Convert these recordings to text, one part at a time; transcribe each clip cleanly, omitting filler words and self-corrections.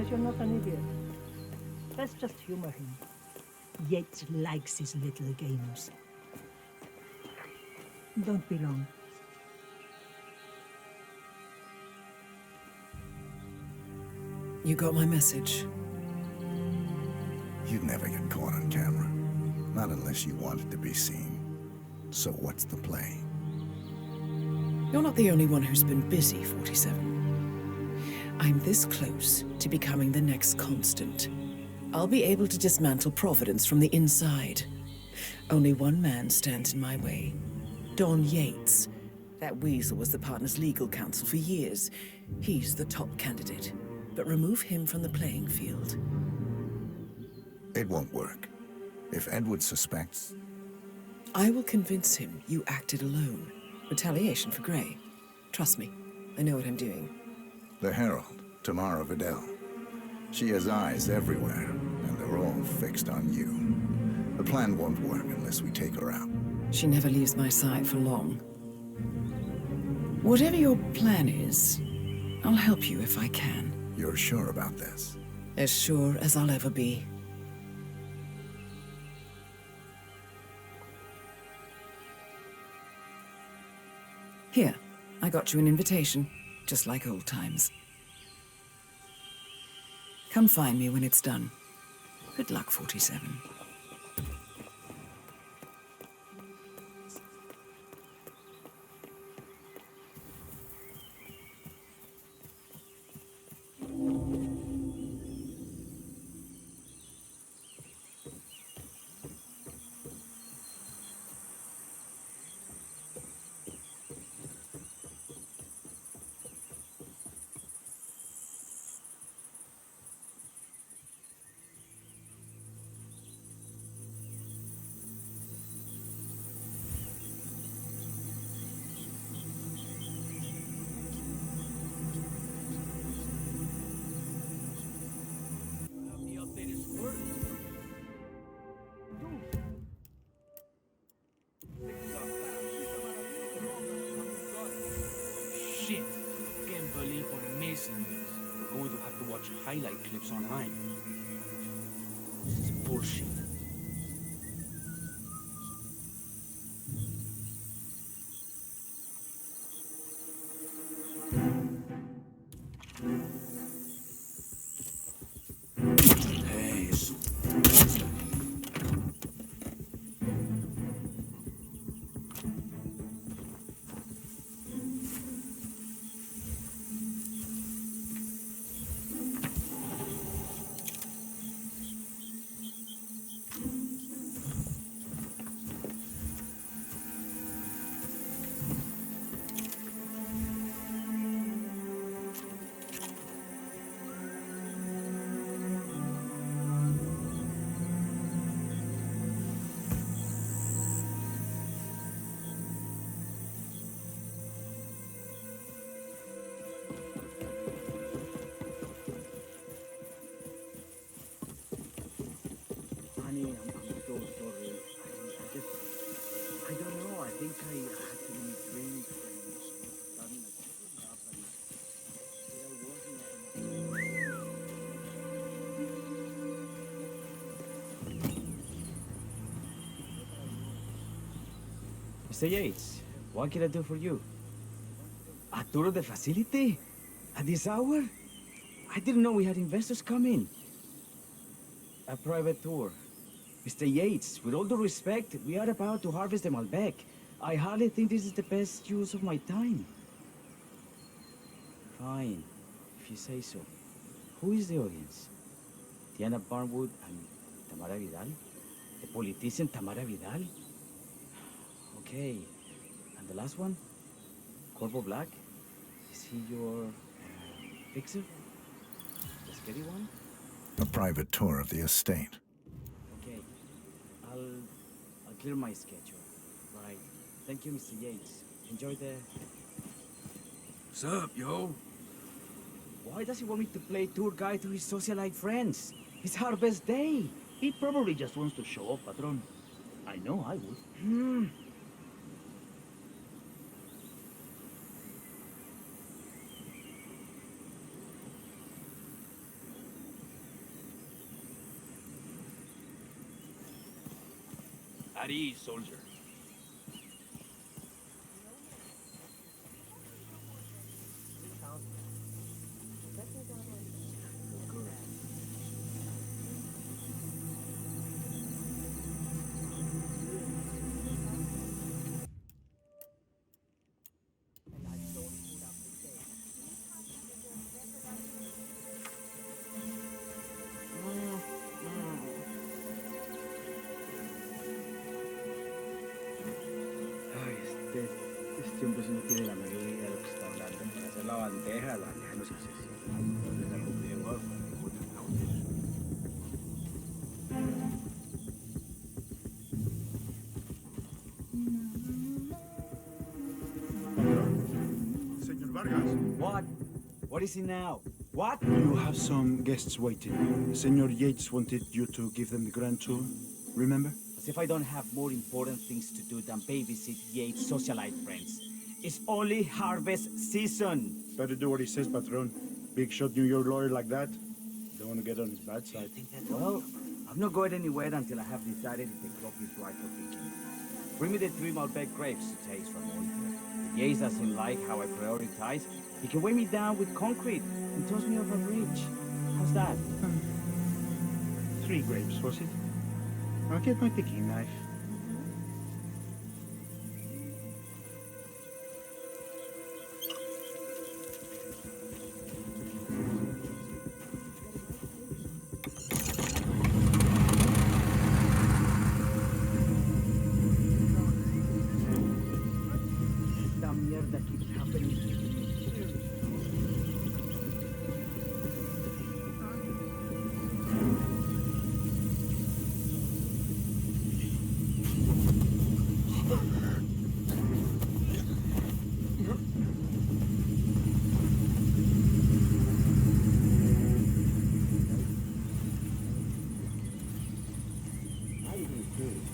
because you're not an idiot. Let's just humor him. Yates likes his little games. Don't be long. You got my message. You'd never get caught on camera. Not unless you wanted to be seen. So what's the play? You're not the only one who's been busy, 47. I'm this close to becoming the next constant. I'll be able to dismantle Providence from the inside. Only one man stands in my way. Don Yates. That weasel was the partner's legal counsel for years. He's the top candidate. But remove him from the playing field. It won't work. If Edward suspects... I will convince him you acted alone. Retaliation for Gray. Trust me, I know what I'm doing. The Herald, Tamara Vidal. She has eyes everywhere, and they're all fixed on you. The plan won't work unless we take her out. She never leaves my side for long. Whatever your plan is, I'll help you if I can. You're sure about this? As sure as I'll ever be. Here, I got you an invitation, just like old times. Come find me when it's done. Good luck, 47. Shit. Can't believe we're missing this. We're going to have to watch highlight clips online. This is bullshit. Hey, Honey, I'm so sorry. I don't know. I think I had too many drinks and suddenly I up and Mr. Yates, what can I do for you? A tour of the facility? At this hour? I didn't know we had investors coming. A private tour. Mr. Yates, with all due respect, we are about to harvest the Malbec. I hardly think this is the best use of my time. Fine, if you say so. Who is the audience? Diana Barnwood and Tamara Vidal? The politician Tamara Vidal? Okay, and the last one? Corpo Black? Is he your fixer? The scary one? A private tour of the estate. Okay, I'll clear my schedule. Right. Thank you, Mr. Yates. Enjoy the... what's up, yo? Why does he want me to play tour guide to his socialite friends? It's our best day. He probably just wants to show off, patron. I know I would. At ease, soldier. Ay, este hombre sí no tiene la menor idea de lo que está hablando. Hacer la bandeja no se hace así. Es algo bien off. Señor Vargas, What? What is it now? What? you have some guests waiting. Senor Yates wanted you to give them the grand tour. Remember? As if I don't have more important things to do than babysit Yates' socialite friends. It's only harvest season. Better do what he says, patron. Big shot New York lawyer like that. Don't want to get on his bad side. Well, I'm not going anywhere until I have decided if the crop is right for picking. Bring me the 3 Malbec grapes to taste, Ramon. If Yates doesn't like how I prioritize, he can weigh me down with concrete and toss me off a bridge. How's that? 3 grapes, was it? I'll get my picking knife. Esta mierda keeps happening. I even served.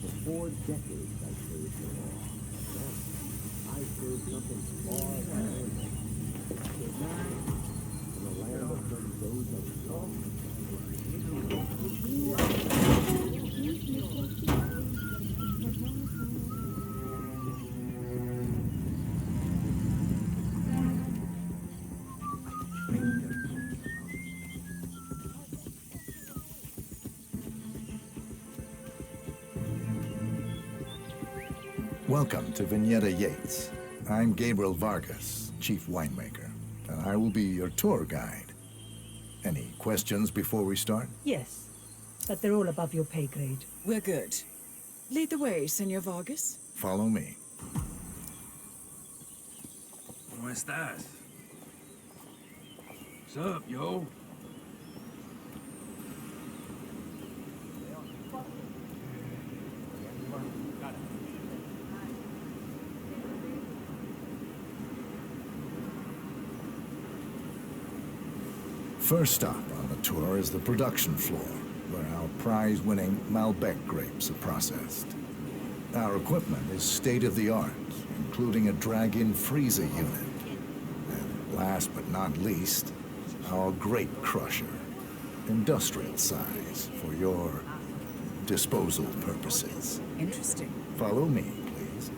For 4 decades I served the law. Then I served something far better. Vietnam, in the land of those that saw. Welcome to Vignetta Yates. I'm Gabriel Vargas, chief winemaker, and I will be your tour guide. Any questions before we start? Yes, but they're all above your pay grade. We're good. Lead the way, Senor Vargas. Follow me. ¿Cómo estás? What's up, yo? First stop on the tour is the production floor, where our prize-winning Malbec grapes are processed. Our equipment is state-of-the-art, including a drag-in freezer unit. And last but not least, our grape crusher, industrial size for your disposal purposes. Interesting. Follow me, please.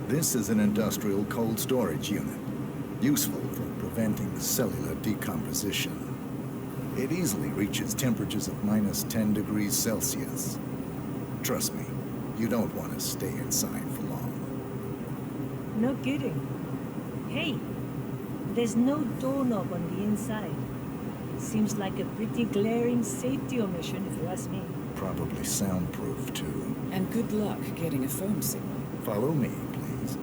This is an industrial cold storage unit, useful for preventing cellular decomposition. It easily reaches temperatures of -10 degrees Celsius. Trust me, you don't want to stay inside for long. No kidding. Hey, there's no doorknob on the inside. Seems like a pretty glaring safety omission, if you ask me. Probably soundproof, too. And good luck getting a phone signal. Follow me, please.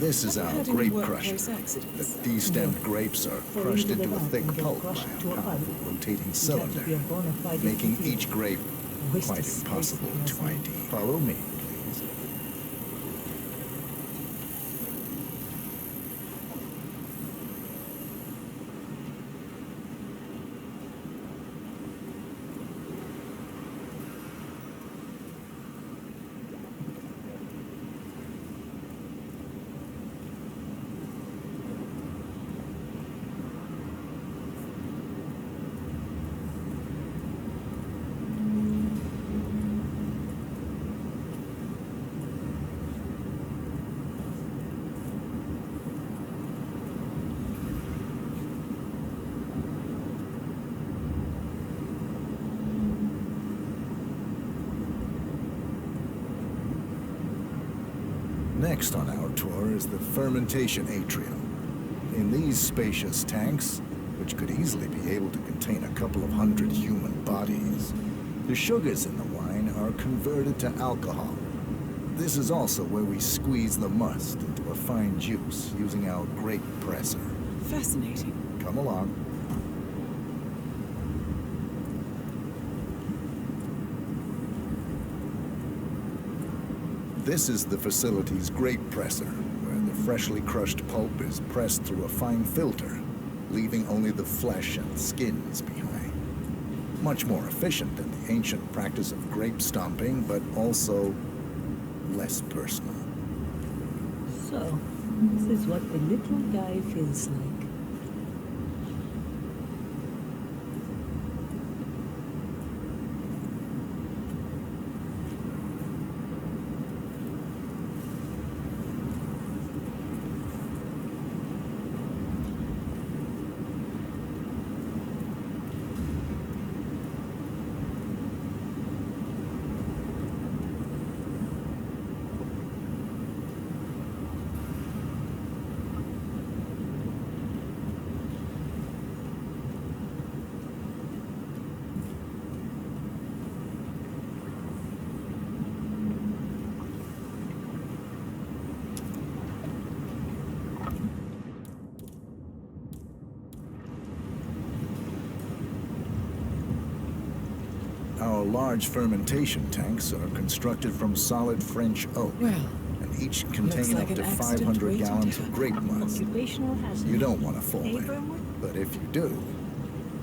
This is Have you our had any grape crusher. workplace The accidents? destemmed grapes are Fall crushed into the into a vat thick and get pulp by crushed to a a pulp. powerful rotating You'd have to cylinder, be a bona fide making idiot. each grape Waste quite of space, impossible if you to ask me. ID. Follow me, please. Next on our tour is the fermentation atrium. In these spacious tanks, which could easily be able to contain a couple of hundred human bodies, the sugars in the wine are converted to alcohol. This is also where we squeeze the must into a fine juice using our grape presser. Fascinating. Come along. This is the facility's grape presser, where the freshly crushed pulp is pressed through a fine filter, leaving only the flesh and skins behind. Much more efficient than the ancient practice of grape stomping, but also less personal. So, this is what the little guy feels like. Our large fermentation tanks are constructed from solid French oak, Well, and each looks contain like up to an accident 500 waiting to gallons of happen. grape must. Occupational hazard. You don't want to fall Hey, in, Burnwood? but if you do,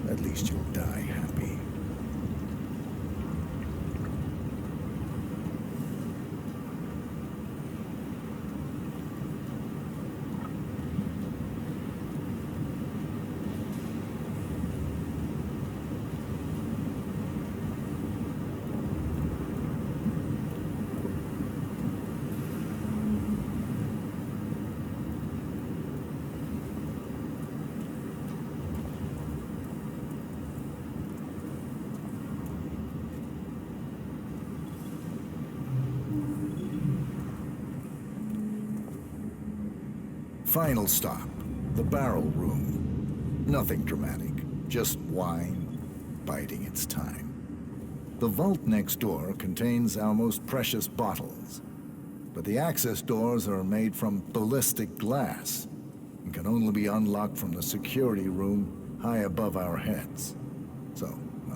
at least you'll die happy. Final stop, the barrel room. Nothing dramatic, just wine biding its time. The vault next door contains our most precious bottles, but the access doors are made from ballistic glass and can only be unlocked from the security room high above our heads. So,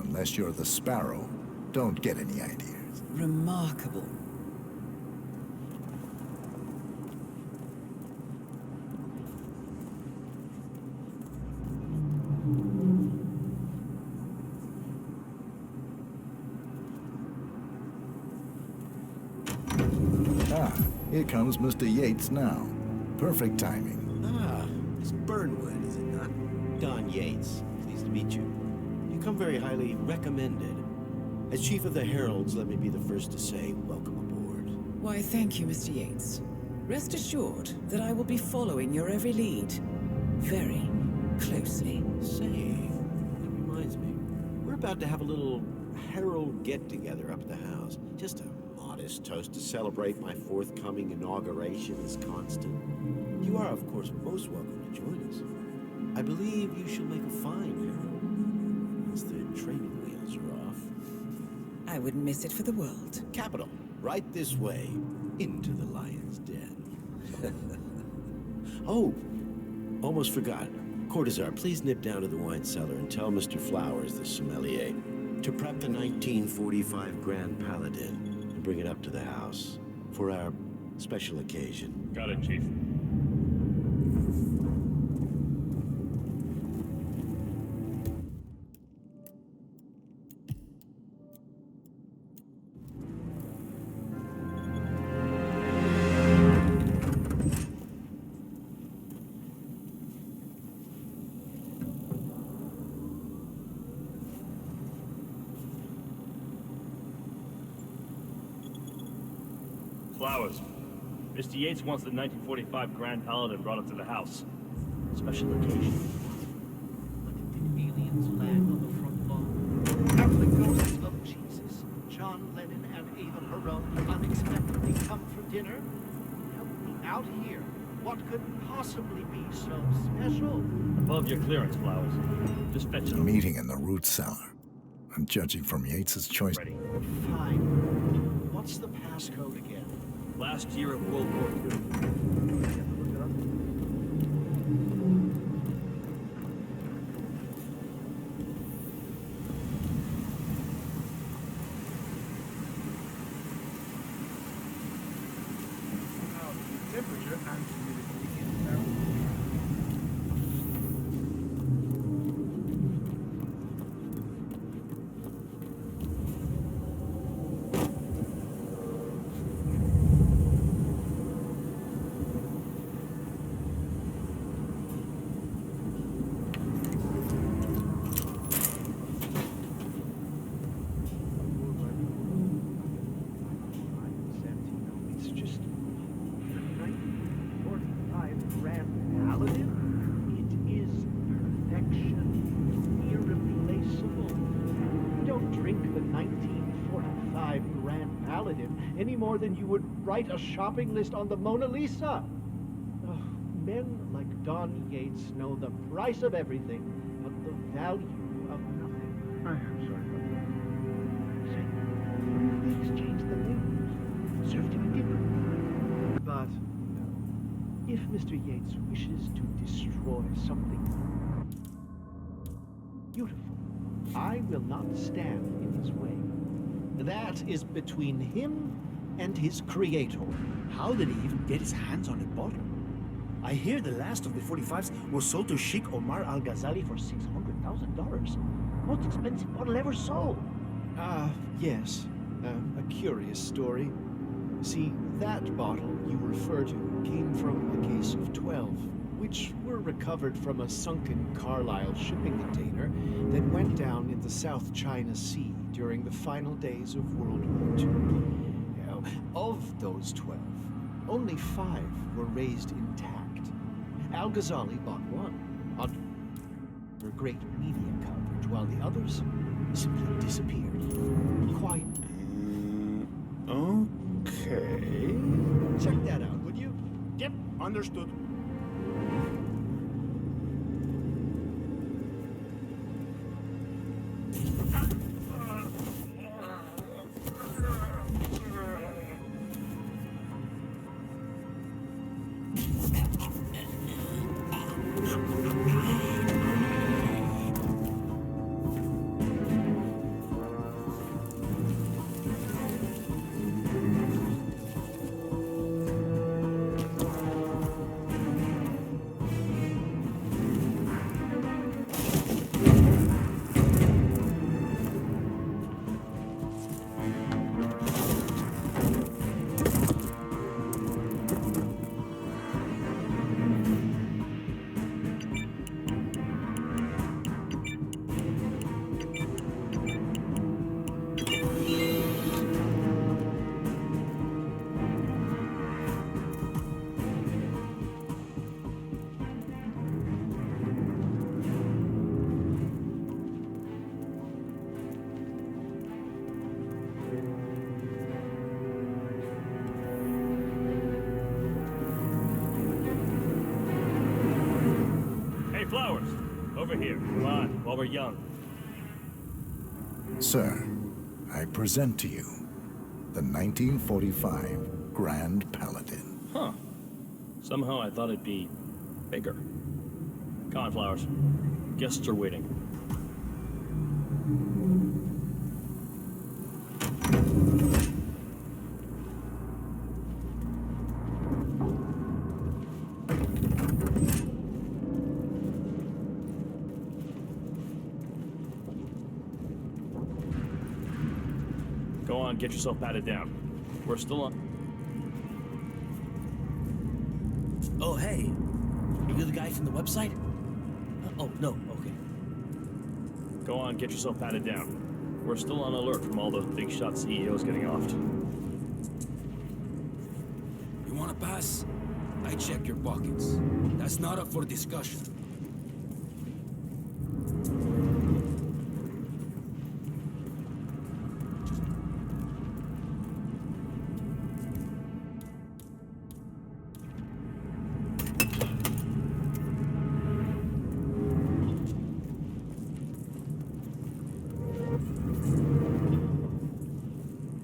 unless you're the Sparrow, don't get any ideas. Remarkable. Ah, here comes Mr. Yates now. Perfect timing. Ah, it's Burnwood, is it not? Don Yates. Pleased to meet you. You come very highly recommended. As Chief of the Heralds, let me be the first to say welcome aboard. Why, thank you, Mr. Yates. Rest assured that I will be following your every lead very closely. Say, that reminds me. We're about to have a little Herald get-together up at the house. Just a modest toast to celebrate my forthcoming inauguration as Constant. You are, of course, most welcome to join us. I believe you shall make a fine Herald, once the training wheels are off. I wouldn't miss it for the world. Capital. Right this way, into the lion's den. Oh, almost forgot. Cortazar, please nip down to the wine cellar and tell Mr. Flowers, the sommelier, to prep the 1945 Grand Paladin and bring it up to the house for our special occasion. Got it, Chief. Flowers. Mr. Yates wants the 1945 Grand Paladin brought up to the house. Special occasion. But did aliens land on the front lawn? Have the ghosts of Jesus, John Lennon, and Ava Perón unexpectedly come for dinner? Help me out here. What could possibly be so special? Above your clearance, Flowers. Just fetch A it. meeting in the root cellar. I'm judging from Yates's choice. Ready. Fine. What's the passcode again? Last year of World War II. Temperature and humidity in Fahrenheit. It's just 1945 Grand Paladin. It is perfection, irreplaceable. You don't drink the 1945 Grand Paladin any more than you would write a shopping list on the Mona Lisa. Oh, men like Don Yates know the price of everything, but the value of nothing. I am sorry about that. Say, we exchanged the names. Served him dinner. But if Mr. Yates wishes to destroy something beautiful, I will not stand in his way. That is between him and his creator. How did he even get his hands on the bottle? I hear the last of the 45s was sold to Sheikh Omar Al-Ghazali for $600,000. Most expensive bottle ever sold. Yes. A curious story. See, that bottle you refer to came from a case of 12, which were recovered from a sunken Carlisle shipping container that went down in the South China Sea during the final days of World War II. Now, of those 12, only 5 were raised intact. Al-Ghazali bought one for great media coverage, while the others simply disappeared. Quite. Okay. Check that out, would you? Yep, understood. Flowers, over here. Come on, while we're young. Sir, I present to you the 1945 Grand Paladin. Huh. Somehow I thought it'd be bigger. Come on, Flowers. Guests are waiting. Go on, get yourself patted down. We're still on. Oh, hey. Are you the guy from the website? Oh, no, okay. Go on, get yourself patted down. We're still on alert from all those big shot CEOs getting offed. You want to pass? I check your pockets. That's not up for discussion.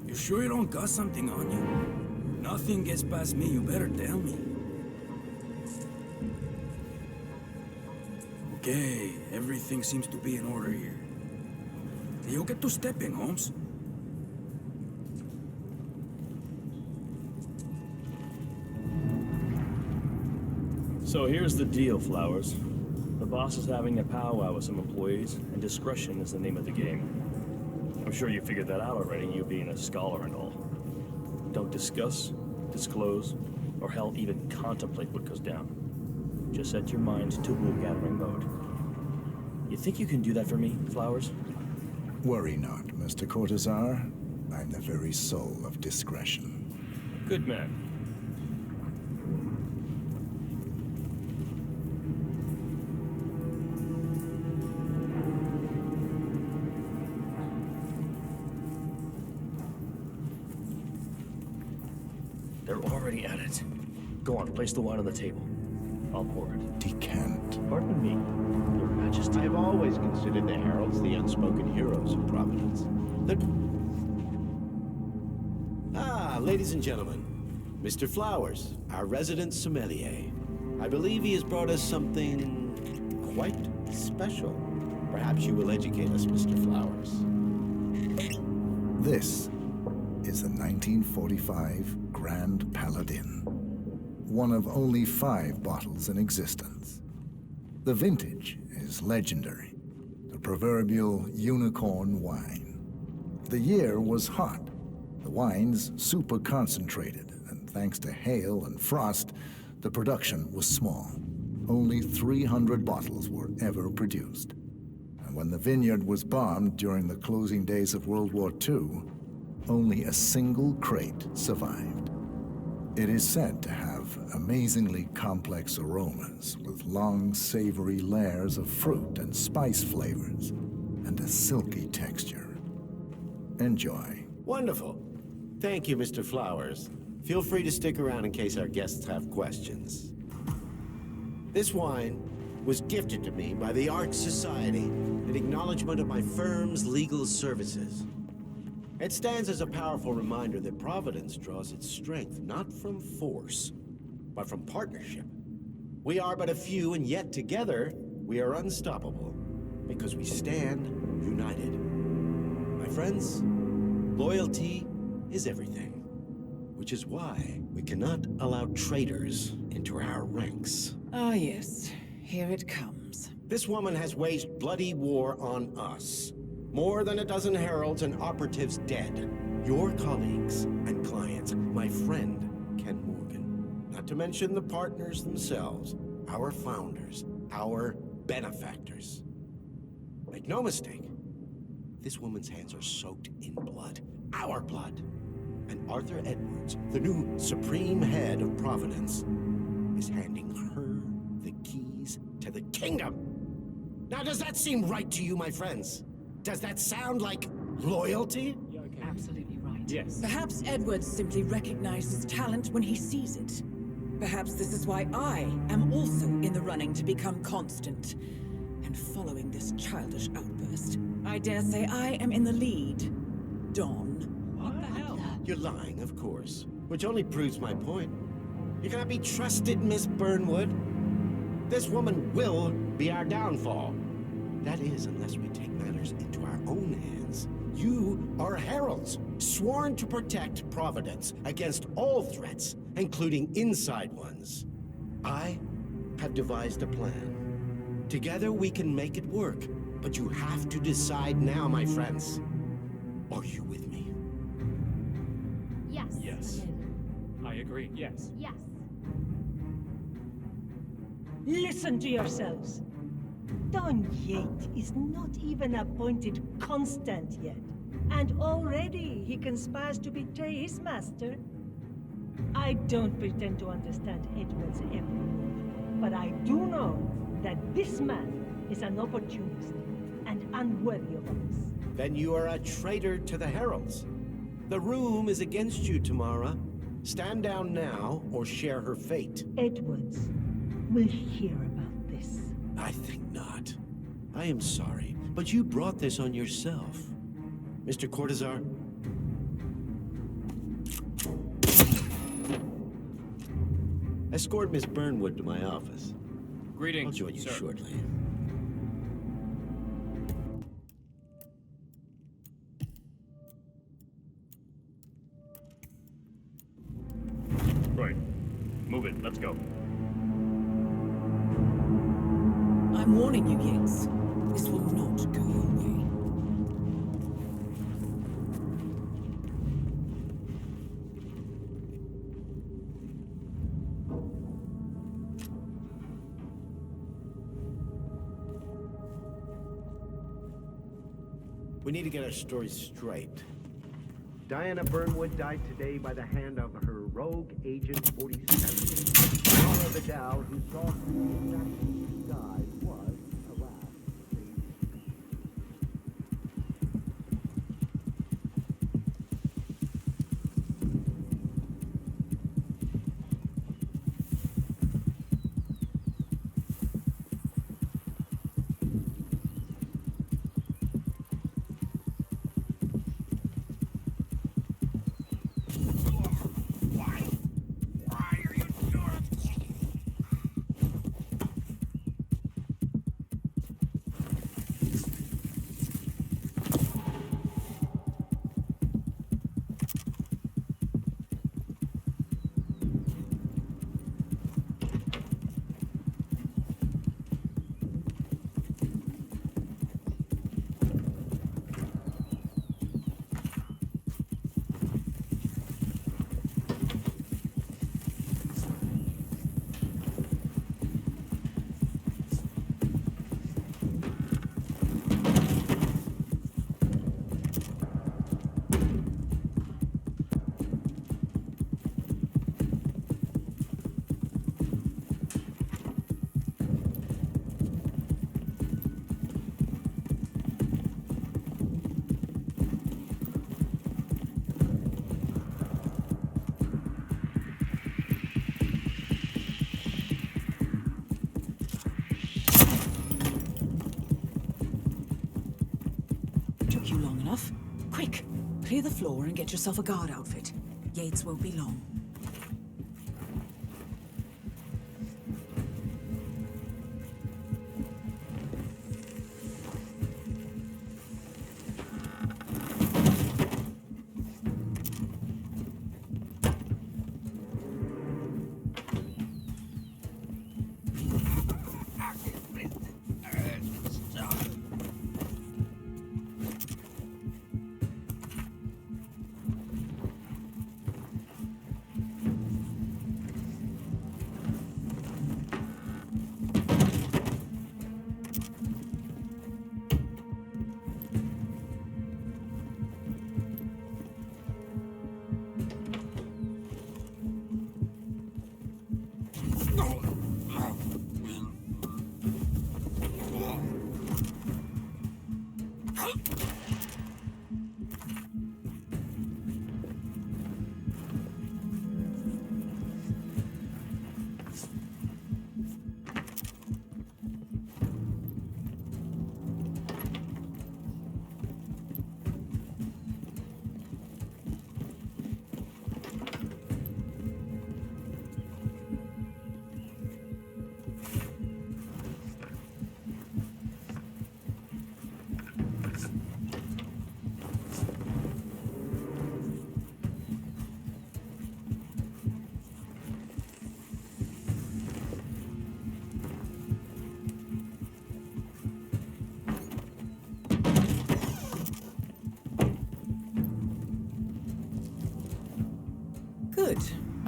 You sure you don't got something on you? Nothing gets past me, you better tell me. Okay, everything seems to be in order here. You get to step in, Holmes. So here's the deal, Flowers. The boss is having a powwow with some employees, and discretion is the name of the game. I'm sure you figured that out already, you being a scholar and all. Don't discuss, disclose, or hell, even contemplate what goes down. Just set your mind to wool-gathering mode. You think you can do that for me, Flowers? Worry not, Mr. Cortazar. I'm the very soul of discretion. Good man. They're already at it. Go on, place the wine on the table. I'll pour it. Decant. Pardon me, Your Majesty. I've always considered the heralds the unspoken heroes of Providence. Ladies and gentlemen, Mr. Flowers, our resident sommelier. I believe he has brought us something quite special. Perhaps you will educate us, Mr. Flowers. This is the 1945 Grand Paladin, one of only 5 bottles in existence. The vintage is legendary, the proverbial unicorn wine. The year was hot, the wine's super concentrated, and thanks to hail and frost, the production was small. Only 300 bottles were ever produced. And when the vineyard was bombed during the closing days of World War II, only a single crate survived. It is said to have amazingly complex aromas with long, savory layers of fruit and spice flavors, and a silky texture. Enjoy. Wonderful. Thank you, Mr. Flowers. Feel free to stick around in case our guests have questions. This wine was gifted to me by the Art Society in acknowledgement of my firm's legal services. It stands as a powerful reminder that Providence draws its strength not from force, but from partnership. We are but a few, and yet together we are unstoppable because we stand united. My friends, loyalty is everything, which is why we cannot allow traitors into our ranks. Ah, yes. Here it comes. This woman has waged bloody war on us. More than a dozen heralds and operatives dead. Your colleagues and clients, my friend, Ken Morgan. Not to mention the partners themselves, our founders, our benefactors. Make no mistake, this woman's hands are soaked in blood. Our blood. And Arthur Edwards, the new supreme head of Providence, is handing her the keys to the kingdom. Now, does that seem right to you, my friends? Does that sound like loyalty? Absolutely right. Yes. Perhaps Edwards simply recognizes talent when he sees it. Perhaps this is why I am also in the running to become constant. And following this childish outburst, I dare say I am in the lead. Dawn. What the hell? You're lying, of course, which only proves my point. You cannot be trusted, Miss Burnwood. This woman will be our downfall. That is, unless we take matters into our own hands. You are heralds, sworn to protect Providence against all threats, including inside ones. I have devised a plan. Together we can make it work, but you have to decide now, my friends. Are you with me? Yes. Yes. I agree. Yes. Yes. Listen to yourselves. Don Yates is not even appointed constant yet, and already he conspires to betray his master. I don't pretend to understand Edward's every move, but I do know that this man is an opportunist and unworthy of us. Then you are a traitor to the heralds. The room is against you, Tamara. Stand down now or share her fate. Edwards will hear about this. I think not. I am sorry, but you brought this on yourself. Mr. Cortazar? Escort Miss Burnwood to my office. I'll Greetings, join you sir. shortly. Right. Move it. Let's go. I'm warning you, Yates. This will not go your way. We need to get our story straight. Diana Burnwood died today by the hand of her rogue Agent 47. Laura Vidal, who saw exactly she died, was, alas, Took you long enough? Quick! Clear the floor and get yourself a guard outfit. Yates won't be long.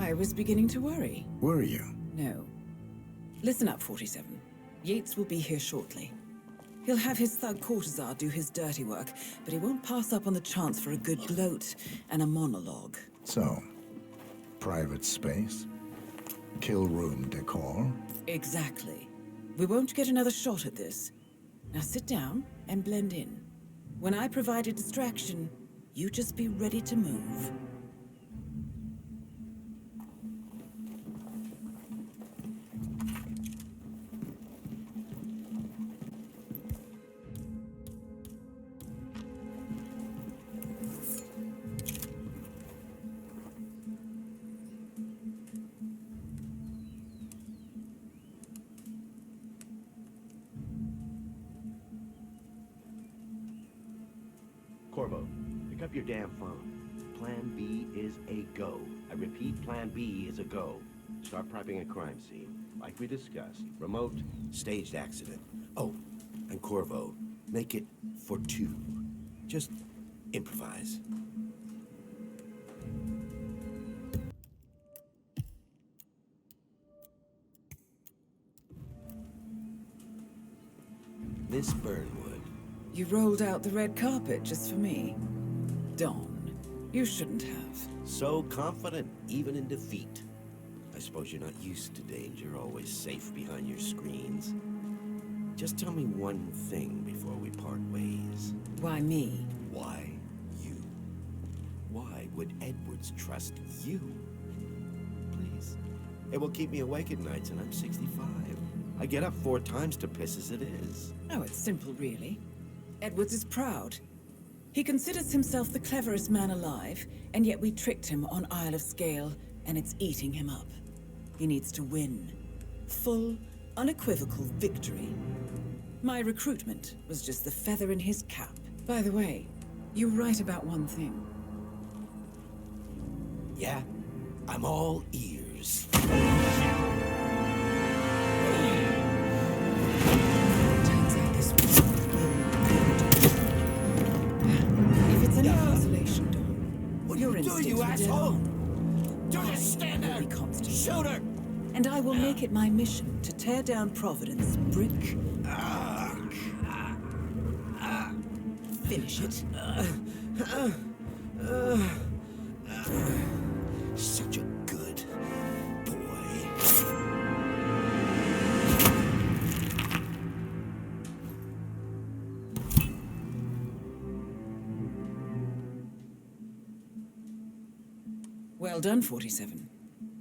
I was beginning to worry. Were you? No. Listen up, 47. Yates will be here shortly. He'll have his thug courtesan do his dirty work, but he won't pass up on the chance for a good gloat and a monologue. So, private space? Kill room decor? Exactly. We won't get another shot at this. Now sit down and blend in. When I provide a distraction, you just be ready to move. Corvo, pick up your damn phone. Plan B is a go. I repeat, Plan B is a go. Start prepping a crime scene. Like we discussed. Remote, staged accident. Oh, and Corvo, make it for two. Just improvise. Miss Burnwood. You rolled out the red carpet just for me. Dawn, you shouldn't have. So confident, even in defeat. I suppose you're not used to danger, always safe behind your screens. Just tell me one thing before we part ways. Why me? Why you? Why would Edwards trust you? Please. It will keep me awake at nights, and I'm 65. I get up 4 times to piss as it is. Oh, it's simple, really. Edwards is proud. He considers himself the cleverest man alive, and yet we tricked him on Isle of Scale, and it's eating him up. He needs to win. Full, unequivocal victory. My recruitment was just the feather in his cap. By the way, you were right about one thing. Yeah? I'm all ears. Turns out this was if it's any consolation, Dawn, What are your you doing, you instincts were dead asshole? on. Do just stand there! Will be constant. Shoot her! And I will make it my mission to tear down Providence brick by brick. Finish it. Such a good boy. Well done, 47.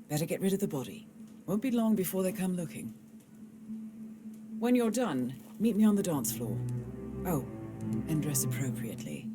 Better get rid of the body. Won't be long before they come looking. When you're done, meet me on the dance floor. Oh, and dress appropriately.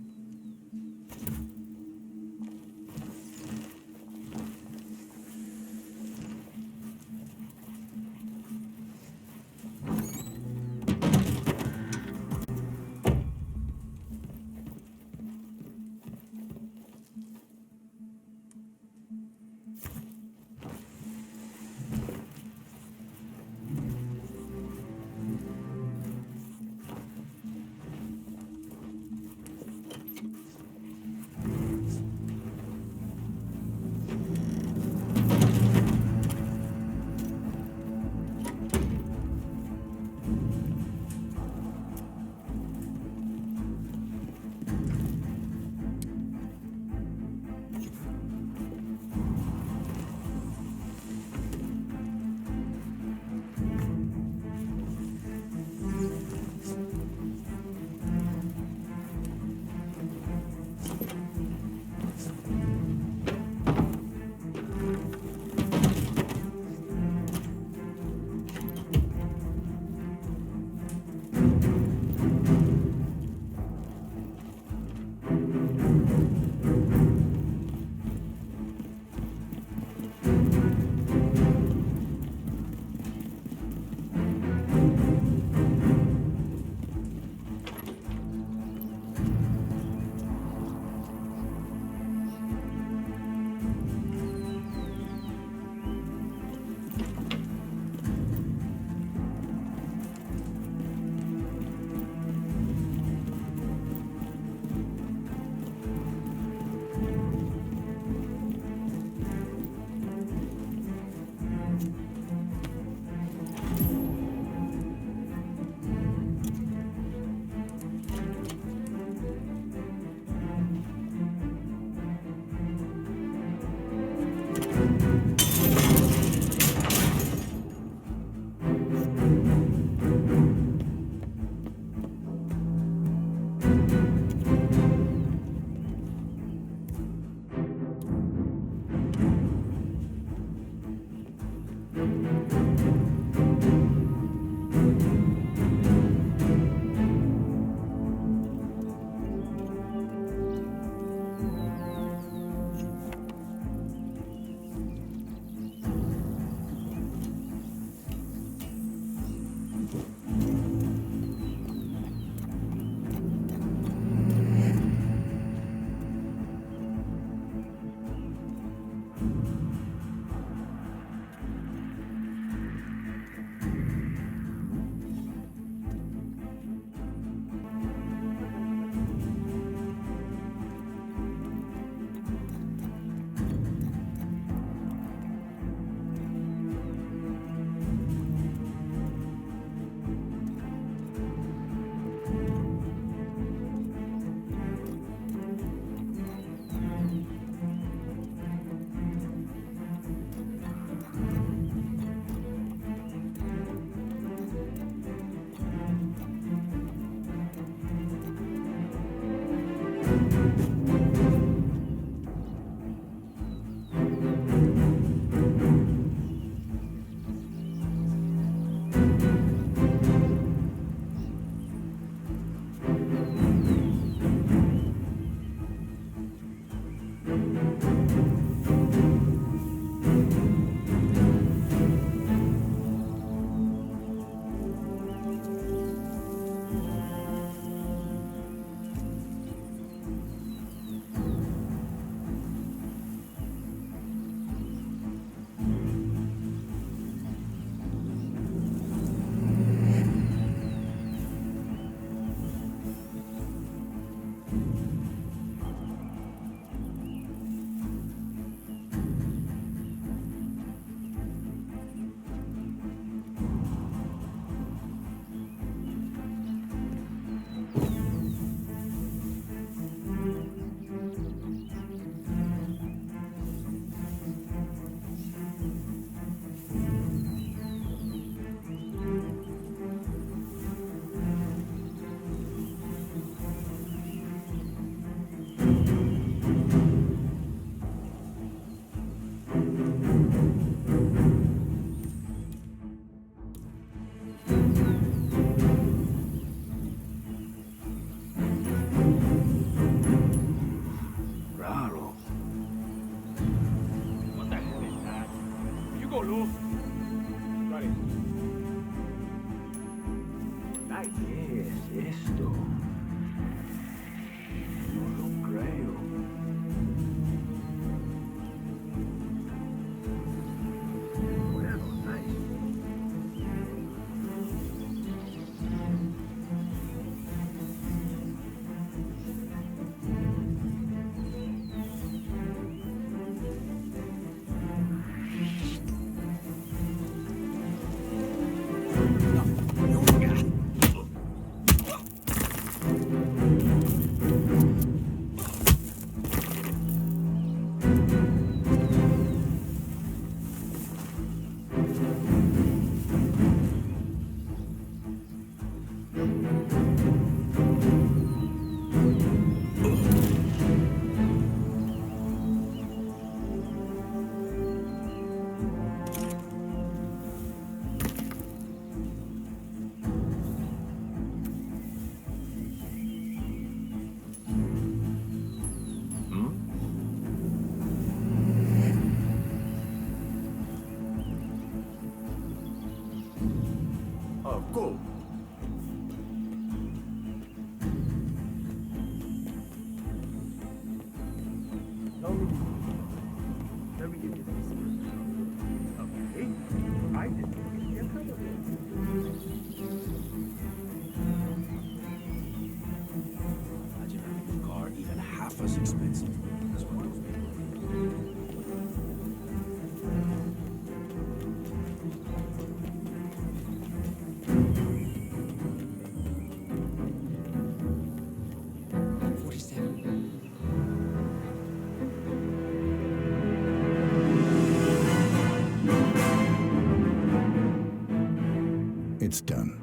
It's done.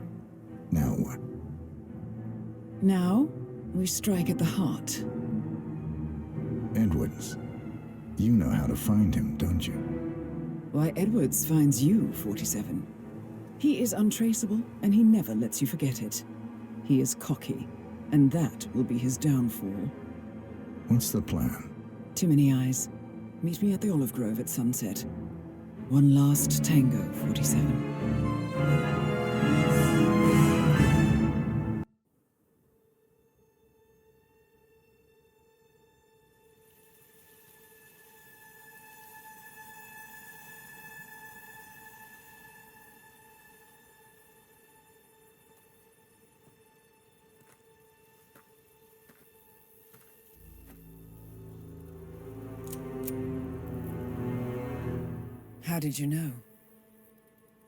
Now what? Now, we strike at the heart. Edwards. You know how to find him, don't you? Why Edwards finds you, 47. He is untraceable, and he never lets you forget it. He is cocky, and that will be his downfall. What's the plan? Too many eyes. Meet me at the olive grove at sunset. One last tango, 47. How did you know?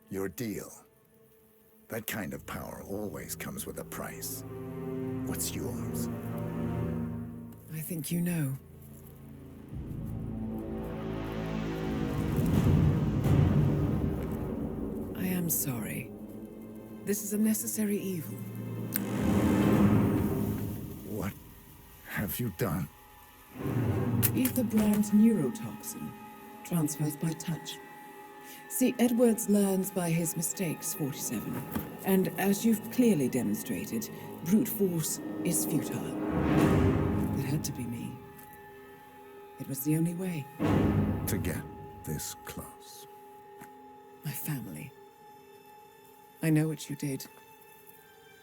Your deal. That kind of power always comes with a price. What's yours? I think you know. I am sorry. This is a necessary evil. What have you done? Ether brand neurotoxin transfers by touch. See, Edwards learns by his mistakes, 47. And as you've clearly demonstrated, brute force is futile. It had to be me. It was the only way. To get this close. My family. I know what you did.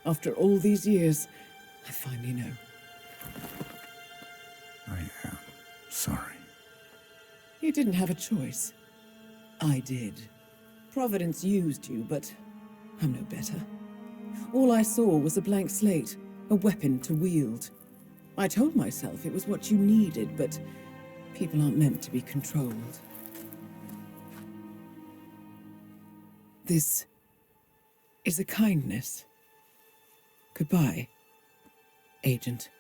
After all these years, I finally know. I am sorry. You didn't have a choice. I did. Providence used you, but I'm no better. All I saw was a blank slate, a weapon to wield. I told myself it was what you needed, but people aren't meant to be controlled. This is a kindness. Goodbye, Agent.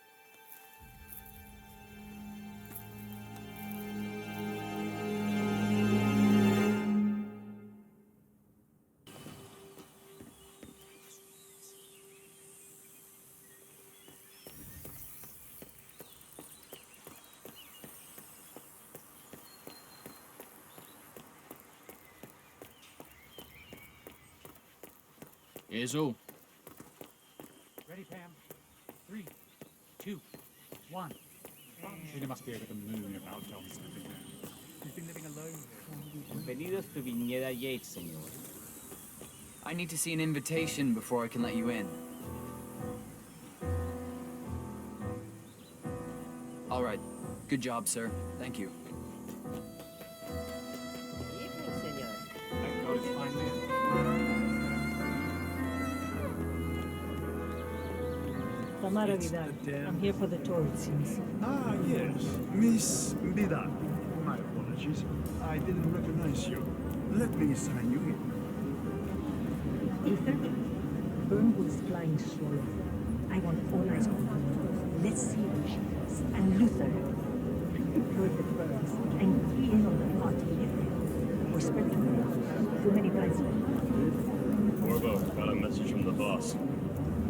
Here's all. Ready, Pam? 3, 2, 1. She must be over the moon about John stepping down. He's been living alone here. Bienvenidos to Viñeda Yates, senor. I need to see an invitation before I can let you in. All right. Good job, sir. Thank you. Evening, senor. Thank God it's finally in. Tamara Vidal. I'm here for the tour, it seems. Ah, yes. Miss Vidal. My apologies. I didn't recognize you. Let me sign you in. Ether, Burnwood's flying swallow. I want all eyes on her. Let's see who she is. And Luther, deploy the birds and key in on the party area. Or spread them around. Too many guys left. Corvo, got a message from the boss.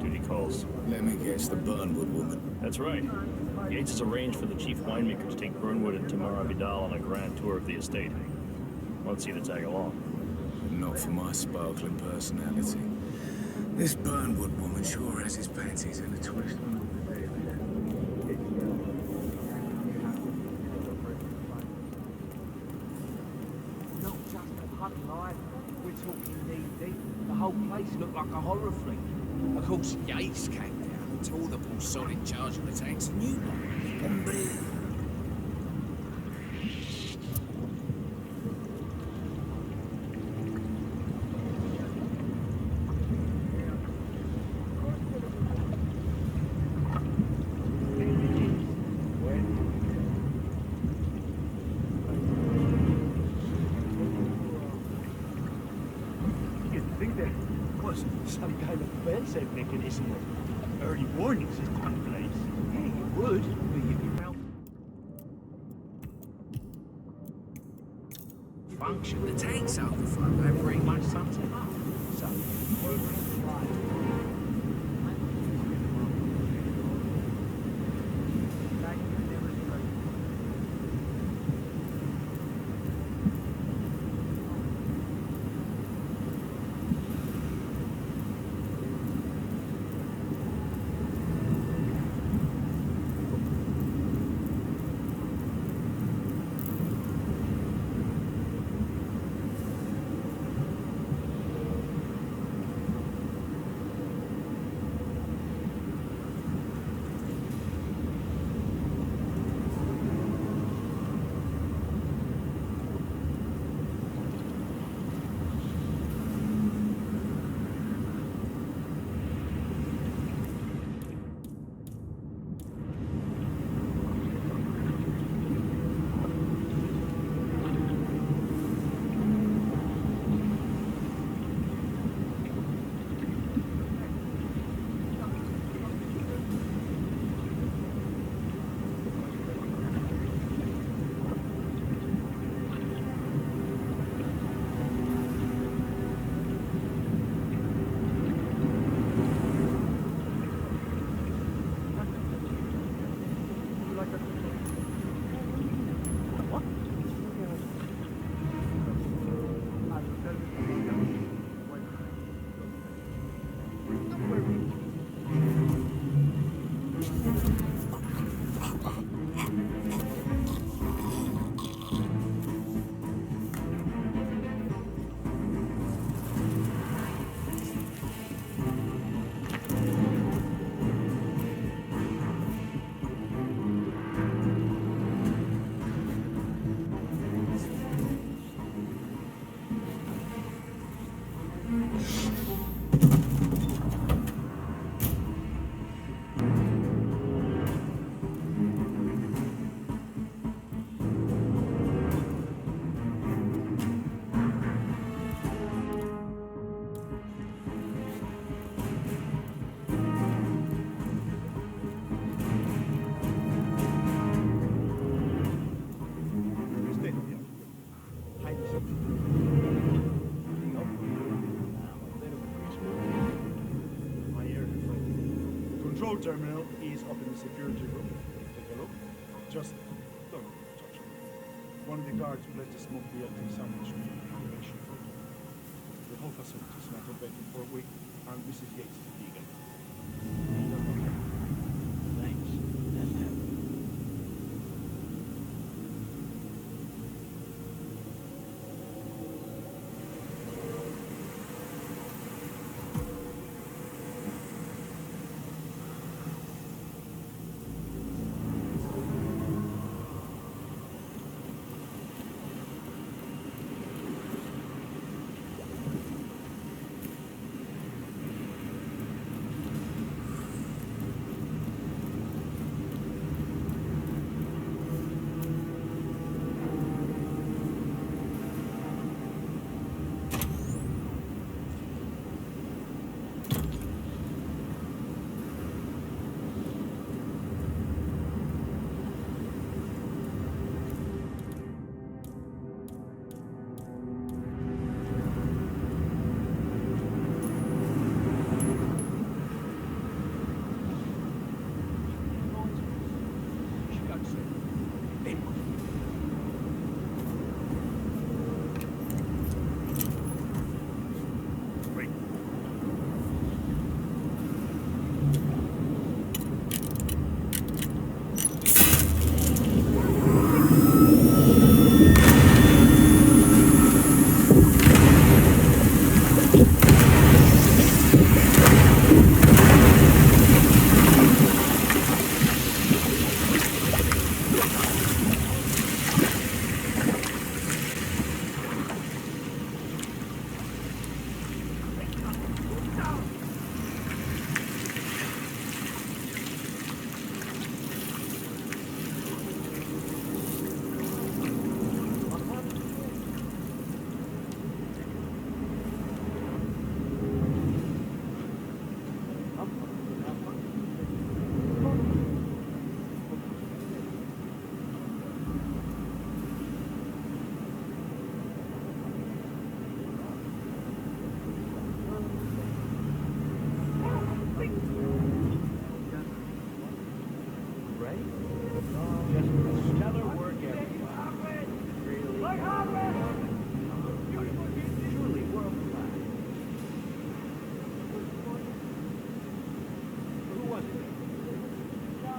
Duty calls. Let me guess, the Burnwood woman. That's right. Yates has arranged for the chief winemaker to take Burnwood and Tamara Vidal on a grand tour of the estate. Wants you to tag along. Not for my sparkling personality. This Burnwood woman sure has his panties in a twist. Not just a hut life. We're talking knee-deep. The whole place looked like a horror flick. Of course, Yates came down and tore the poor sod in charge of the tanks a new one. Hombre. You'd think there was some kind of fail-safe mechanism or early warning system in place. Yeah, you would, but you'd be around. Function. The tank's overflow every My sunset up. So, terminal is up in the security room. Take a look. Just don't touch it. One of the guards will let the smoke BLT sandwich to information photo. The whole facility is not vacant for a week, and Mrs. Yates is vegan. Thanks. That's happened.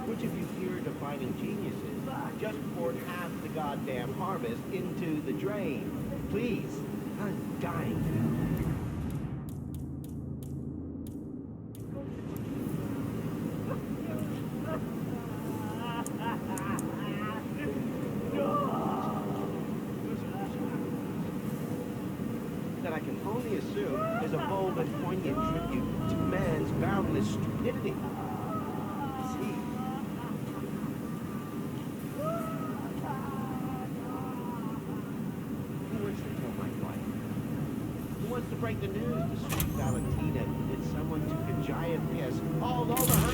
Which of you here defining geniuses just poured half the goddamn harvest into the drain? Please, I'm dying. That I can only assume is a bold and poignant tribute to man's boundless stupidity. Break the news to sweet Valentina that someone took a giant piss all over her.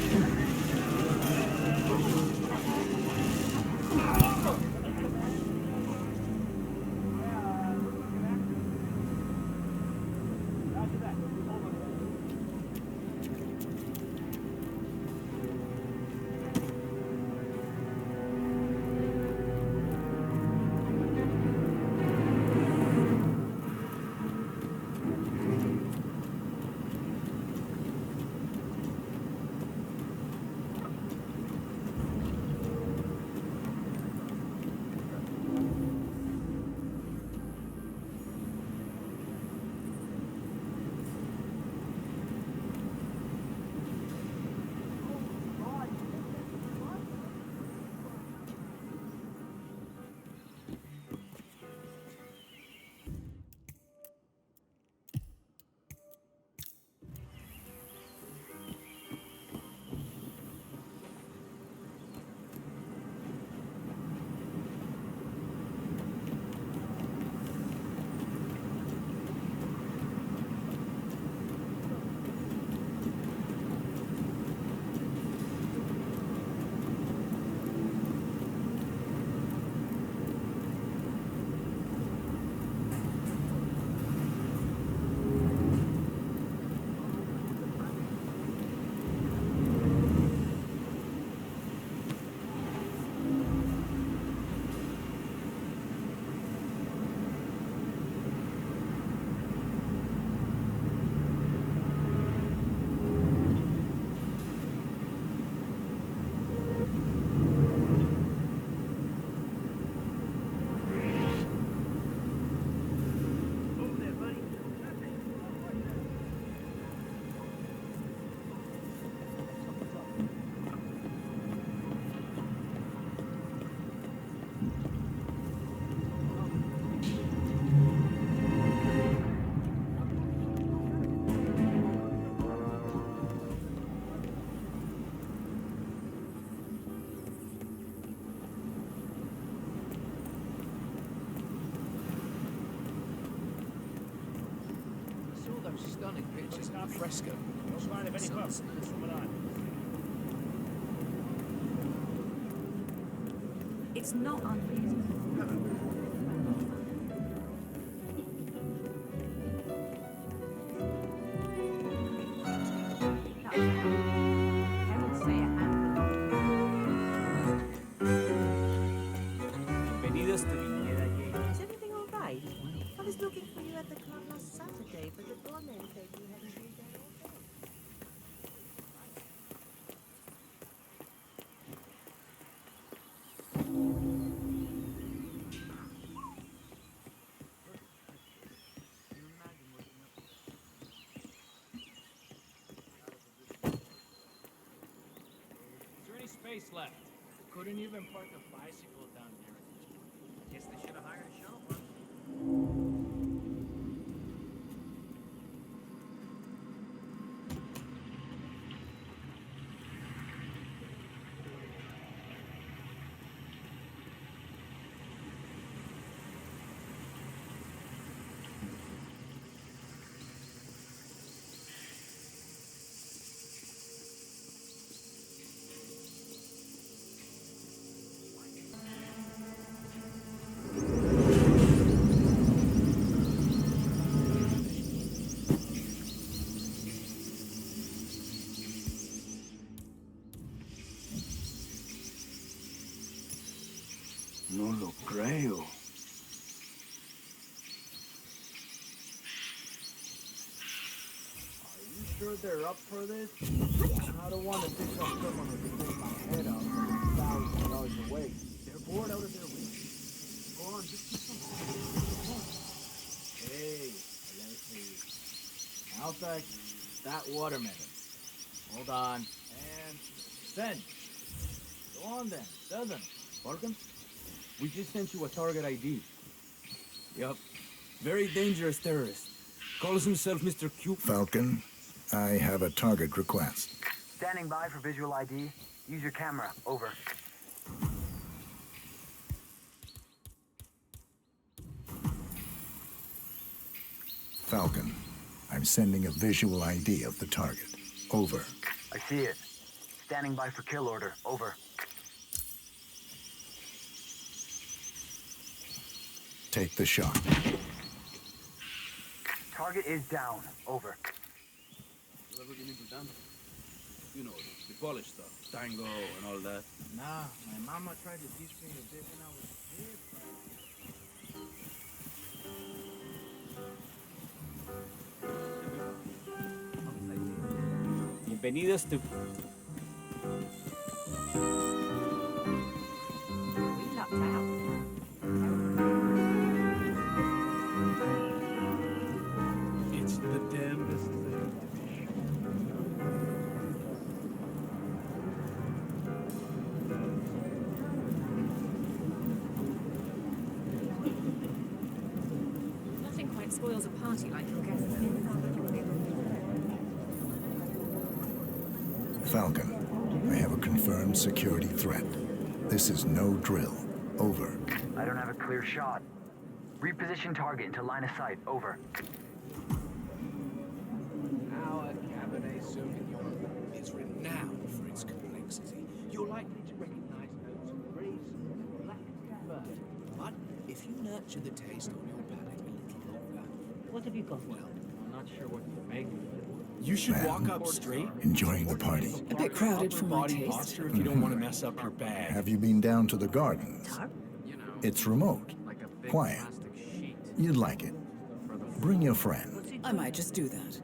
stunning pictures of the fresco. Don't mind if any bugs. It's from an It's not unreasonable. Bienvenidos to Viñeda Yates. Is everything all right? I was looking for you at the club last Saturday, but the doorman said you hadn't been there all day. Is there any space left? Couldn't even park a bicycle down there. Guess they should have hired a shuttle bus. No lo creo. Are you sure they're up for this? I don't want to pick up someone who can take my head off from $1,000 away. They're bored out of their wits. Go on, just keep on. Hey, let's see. I'll take that watermelon. Hold on. And send. Go on then. Tell them. Falcon? We just sent you a target ID. Yup. Very dangerous terrorist. Calls himself Mr. Cupid. Falcon, I have a target request. Standing by for visual ID. Use your camera. Over. Falcon, I'm sending a visual ID of the target. Over. I see it. Standing by for kill order. Over. Take the shot. Target is down. Over. You ever been into dance? You know, the Polish stuff. Tango and all that. Nah, my mama tried to teach me a bit when I was a kid. Bienvenidos to... We lucked out. It's the damnedest thing. Nothing quite spoils a party like your guests. Falcon, I have a confirmed security threat. This is no drill. Over. I don't have a clear shot. Reposition target into line of sight. Over. Our Cabernet Sauvignon is renowned for its complexity. You're likely to recognize notes of grace and black bird. But if you nurture the taste on your palate a little longer, What have you got? well, I'm not sure what to make of it. You should walk up straight. Enjoying the party. A bit crowded for my Body taste. posture if you don't want to mess up your bag. Have you been down to the gardens? You know, It's remote. like a big Quiet. plastic sheet. You'd like it. Bring your friend. I might just do that.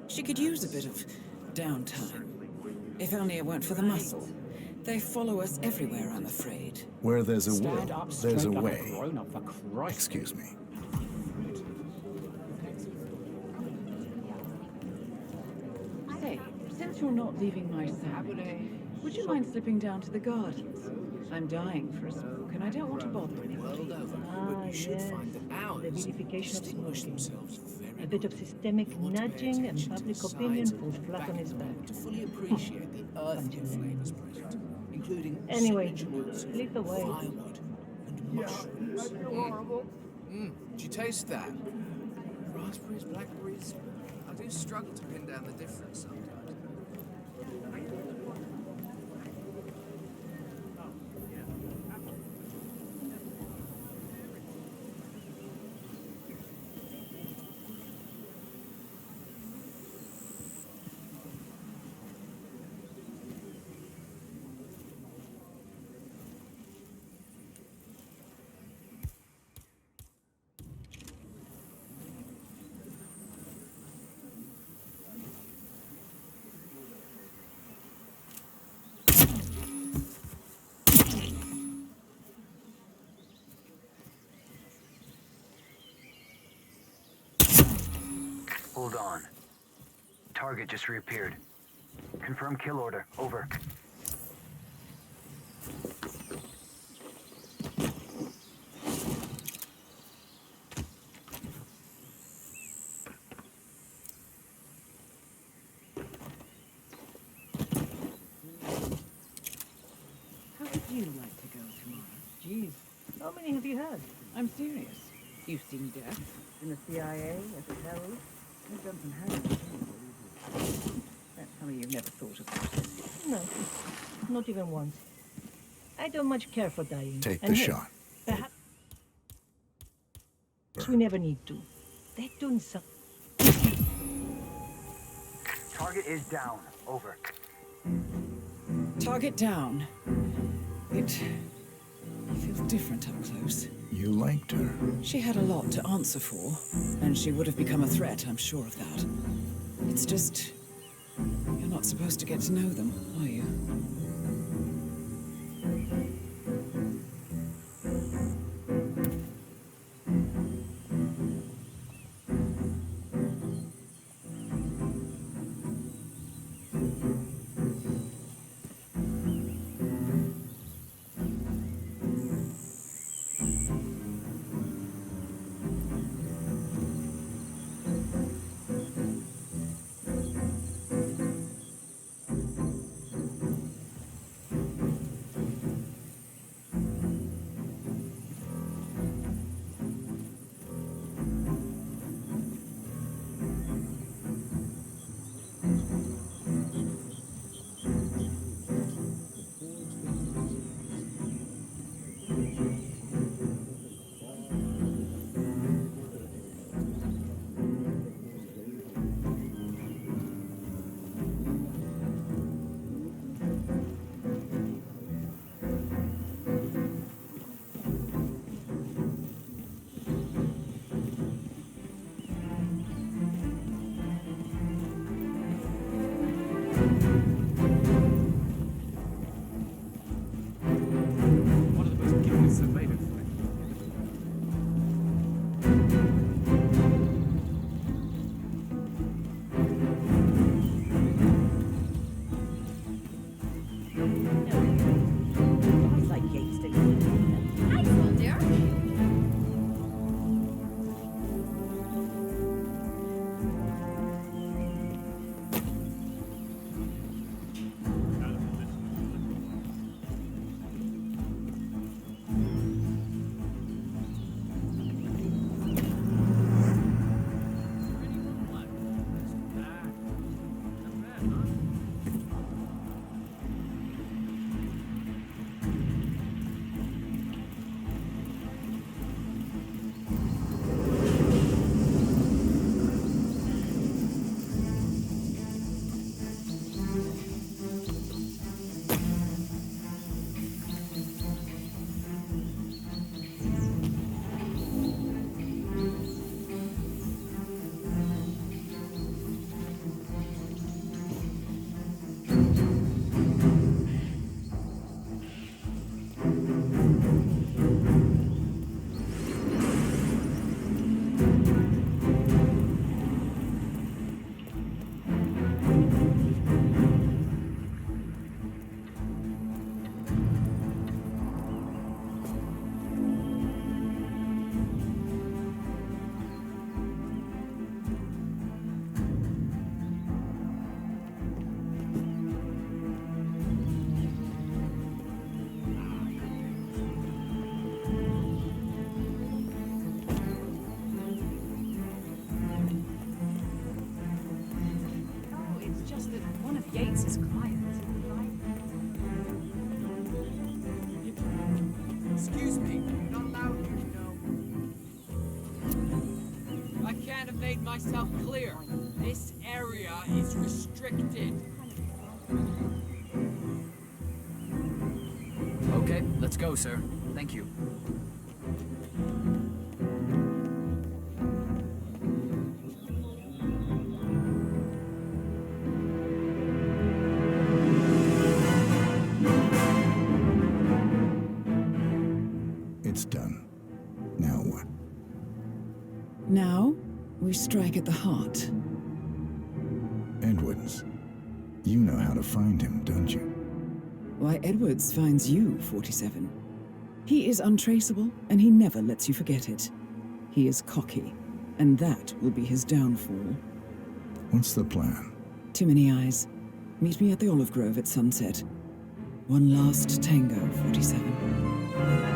She could use a bit of downtime. If only it weren't for the muscle. They follow us everywhere, I'm afraid. Where there's a will, Stand up there's straight a like a way. grown-up, for Christ's sake. Excuse me. Say, since you're not leaving my side, would you mind slipping down to the gardens? I'm dying for a smoke, and I don't want to bother anybody. World over, Ah, but you should yes. find that ours The vilification of distinguish smoking. themselves very A bit of good. systemic You want to pay nudging and attention to public the opinion sides falls and flat on his back. to fully appreciate the earthy flavors present, including Anyway, signature notes of lead the way. firewood and mushrooms. Did you taste that? Raspberries, blackberries, I do struggle to pin down the difference sometimes. Hold on. Target just reappeared. Confirm kill order. Over. How would you like to go tomorrow? Jeez, how many have you had? I'm serious. You've seen death in the CIA as a terrorist. You've done some harrowing things. Tell me you've never thought of that. No, not even once. I don't much care for dying. Take And the hey, shot. Perhaps we never need to. They're doing something. Target is down. Over. Target down. It feels different up close. You liked her. She had a lot to answer for, and she would have become a threat, I'm sure of that. It's just... you're not supposed to get to know them, are you? was that one of Yates's clients, right? Excuse me, you're not allowed here, you know. I can't have made myself clear. This area is restricted. Okay, let's go, sir. Thank you. It's done. Now what? Now, we strike at the heart. Edwards. You know how to find him, don't you? Why, Edwards finds you, 47. He is untraceable, and he never lets you forget it. He is cocky, and that will be his downfall. What's the plan? Too many eyes. Meet me at the olive grove at sunset. One last tango, 47.